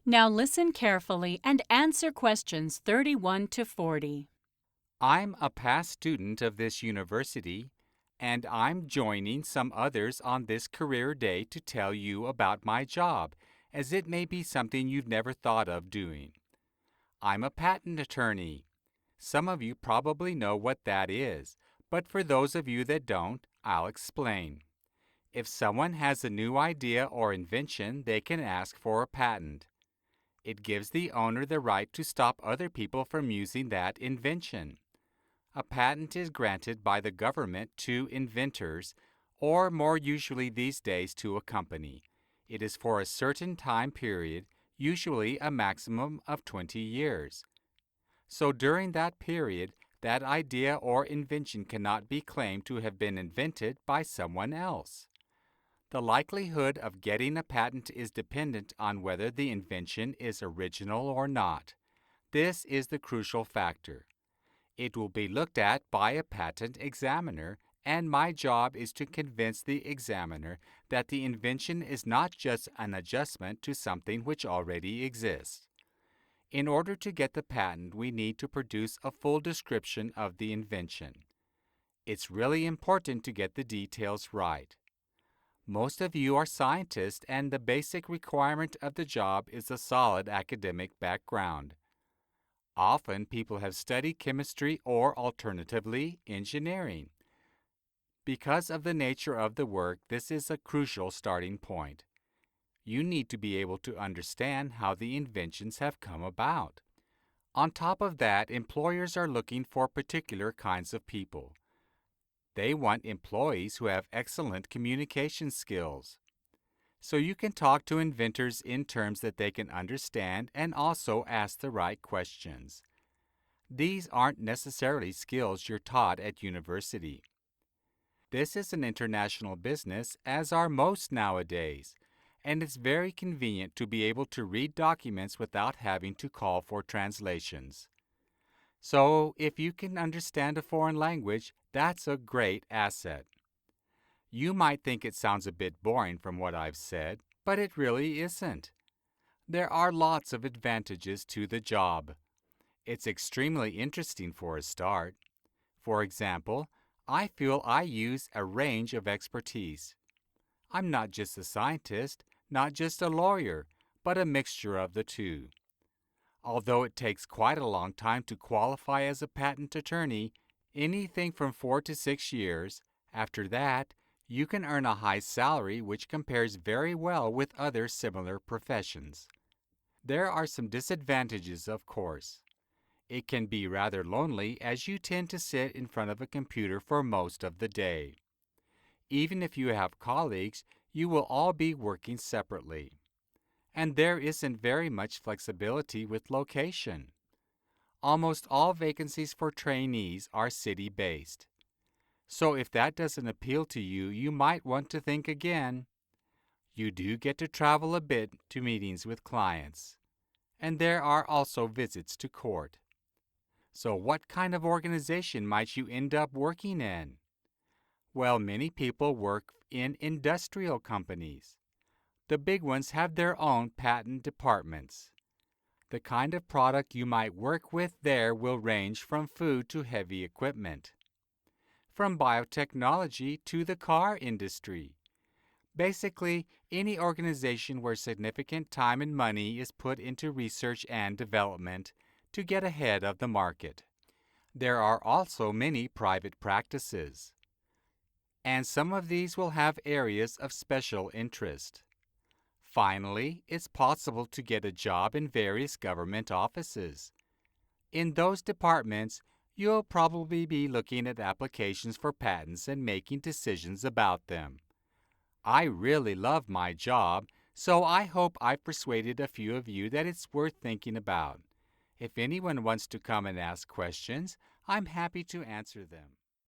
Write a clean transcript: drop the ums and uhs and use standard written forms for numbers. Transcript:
Now listen carefully and answer questions 31 to 40. I'm a past student of this university, and I'm joining some others on this career day to tell you about my job, as it may be something you've never thought of doing. I'm a patent attorney. Some of you probably know what that is, but for those of you that don't, I'll explain. If someone has a new idea or invention, they can ask for a patent. It gives the owner the right to stop other people from using that invention. A patent is granted by the government to inventors, or more usually these days to a company. It is for a certain time period, usually a maximum of 20 years. So during that period, that idea or invention cannot be claimed to have been invented by someone else. The likelihood of getting a patent is dependent on whether the invention is original or not. This is the crucial factor. It will be looked at by a patent examiner, and my job is to convince the examiner that the invention is not just an adjustment to something which already exists. In order to get the patent, we need to produce a full description of the invention. It's really important to get the details right. Most of you are scientists, and the basic requirement of the job is a solid academic background. Often people have studied chemistry or, alternatively, engineering. Because of the nature of the work, this is a crucial starting point. You need to be able to understand how the inventions have come about. On top of that, employers are looking for particular kinds of people. They want employees who have excellent communication skills. So you can talk to inventors in terms that they can understand and also ask the right questions. These aren't necessarily skills you're taught at university. This is an international business, as are most nowadays, and it's very convenient to be able to read documents without having to call for translations. So, if you can understand a foreign language, that's a great asset. You might think it sounds a bit boring from what I've said, but it really isn't. There are lots of advantages to the job. It's extremely interesting for a start. For example, I feel I use a range of expertise. I'm not just a scientist, not just a lawyer, but a mixture of the two. Although it takes quite a long time to qualify as a patent attorney, anything from 4 to 6 years, after that, you can earn a high salary which compares very well with other similar professions. There are some disadvantages, of course. It can be rather lonely as you tend to sit in front of a computer for most of the day. Even if you have colleagues, you will all be working separately. And there isn't very much flexibility with location. Almost all vacancies for trainees are city-based. So if that doesn't appeal to you, you might want to think again. You do get to travel a bit to meetings with clients. And there are also visits to court. So what kind of organization might you end up working in? Well, many people work in industrial companies. The big ones have their own patent departments. The kind of product you might work with there will range from food to heavy equipment, from biotechnology to the car industry. Basically, any organization where significant time and money is put into research and development to get ahead of the market. There are also many private practices, and some of these will have areas of special interest. Finally, it's possible to get a job in various government offices. In those departments, you'll probably be looking at applications for patents and making decisions about them. I really love my job, so I hope I've persuaded a few of you that it's worth thinking about. If anyone wants to come and ask questions, I'm happy to answer them.